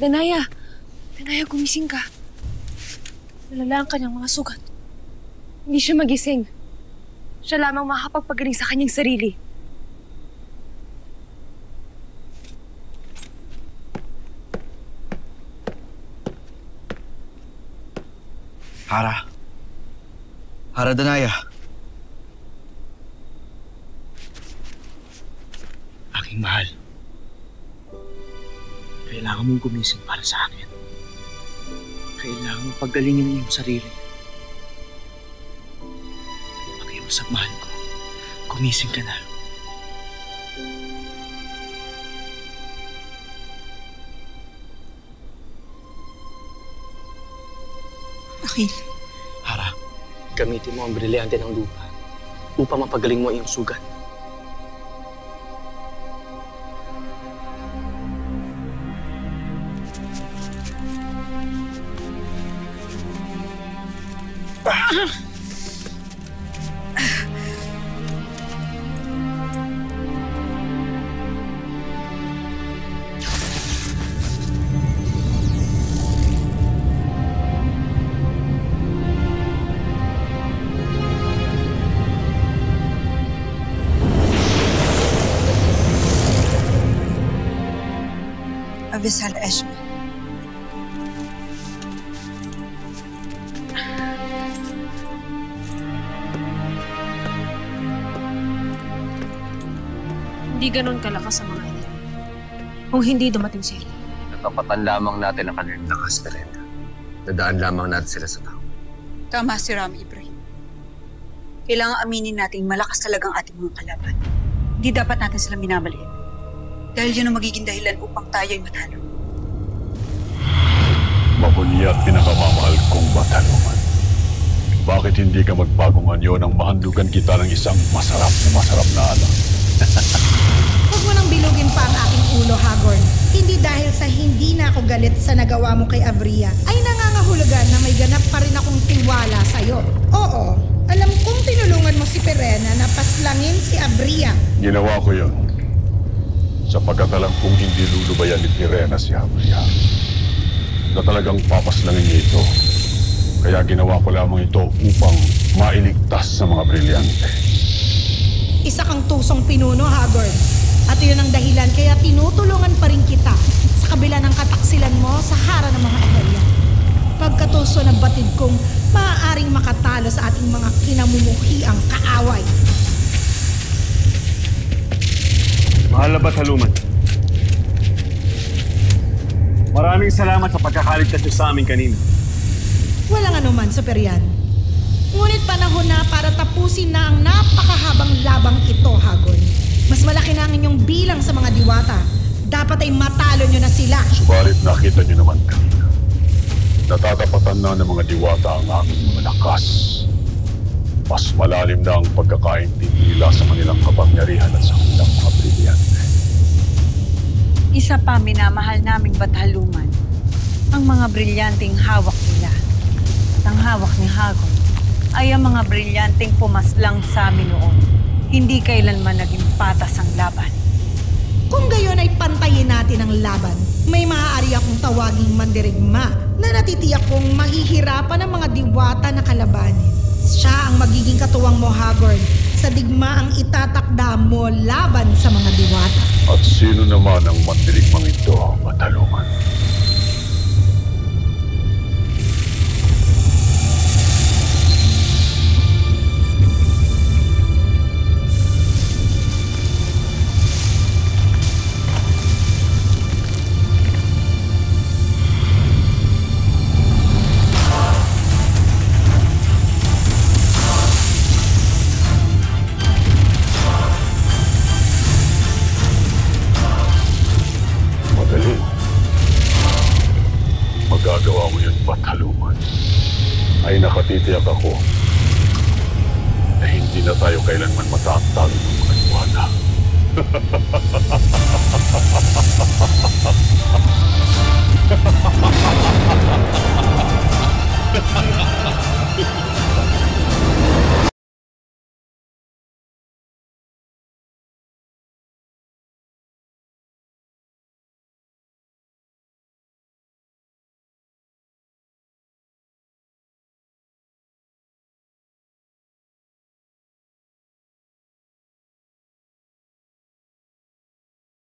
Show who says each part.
Speaker 1: Danaya! Danaya, gumising ka. Nalala ang kanyang mga sugat. Hindi siya magising. Siya lamang makakapagpagaling sa kanyang sarili.
Speaker 2: Hara. Hara, Danaya. Aking mahal. Kailangan mong gumising para sa akin. Kailangan mong paggalingin ang iyong sarili. Pakiusap, mahal ko. Gumising ka na.
Speaker 3: Akil.
Speaker 2: Hara, gamitin mo ang brilyante ng lupa upang mapagaling mo ang iyong sugat.
Speaker 3: Avisal Eshma.
Speaker 1: Hindi ganun kalakas ang mga ito. Kung hindi dumating sila.
Speaker 4: Natapatan lamang natin ang kanilang lakas, Perena. Dadaan lamang natin sila sa tao.
Speaker 3: Tama si Rami Ibrahim. Kailangan aminin natin malakas talagang ating mga kalaban. Hindi dapat natin sila minamaliit. Dahil yun ang magiging dahilan upang tayo'y matalo.
Speaker 5: Mabunya at pinakamamahal kong Bataluman. Bakit hindi ka magpagong anyo nang mahandugan kita ng isang masarap na alam?
Speaker 6: Huwag mo nang bilugin pa ang aking ulo, Hagorn. Hindi dahil sa hindi na ako galit sa nagawa mo kay Avria, ay nangangahulugan na may ganap pa rin akong tiwala sa'yo. Oo, alam kong tinulungan mo si Perena na paslangin si Avria.
Speaker 5: Ginawa ko yun. Sapagkat alam kong hindi lulubayan ni Perena si Avria. Na talagang papaslangin niya ito. Kaya ginawa ko lamang ito upang mailigtas sa mga brilyante.
Speaker 6: Isa kang tusong pinuno, Hagorn. At iyon ang dahilan kaya tinutulungan pa rin kita sa kabila ng kataksilan mo sa hara ng mga Italyan. Pagkatuso ng batid kong maaaring makatalo sa ating mga kinamumuhiang kaaway.
Speaker 7: Mahal na Bataluman. Maraming salamat sa pagkakaligtas niyo sa amin kanina.
Speaker 6: Walang anuman, Superian. Ngunit panahon na para tapusin na ang napakahabang labang ito, Hagorn. Mas malaki na ang inyong bilang sa mga diwata. Dapat ay matalo nyo na sila.
Speaker 5: Subalit nakita niyo naman kanina. Natatapatan na ng mga diwata ang aming mga lakas. Mas malalim na ang pagkakaintindi nila sa kanilang kapangyarihan at sa kanilang mga brilyante.
Speaker 8: Isa pa minamahal naming Bataluman, ang mga brilyanteng hawak nila. At ang hawak ni Hagorn ay ang mga brilyanteng pumaslang sa amin noon. Hindi kailanman naging patas ang laban.
Speaker 6: Kung gayon ay pantayin natin ang laban, may maaari akong tawaging mandirigma na natitiyak kong mahihirapan ang mga diwata na kalabanin. Siya ang magiging katuwang mo, Hagorn, sa digma ang itatakda mo laban sa mga diwata.
Speaker 5: At sino naman ang mandirigmang ito, Bataluman? Magagawa mo yun, Bataluman. Ay nakatitiyak ako na hindi na tayo kailanman matatalo ng mga diwata.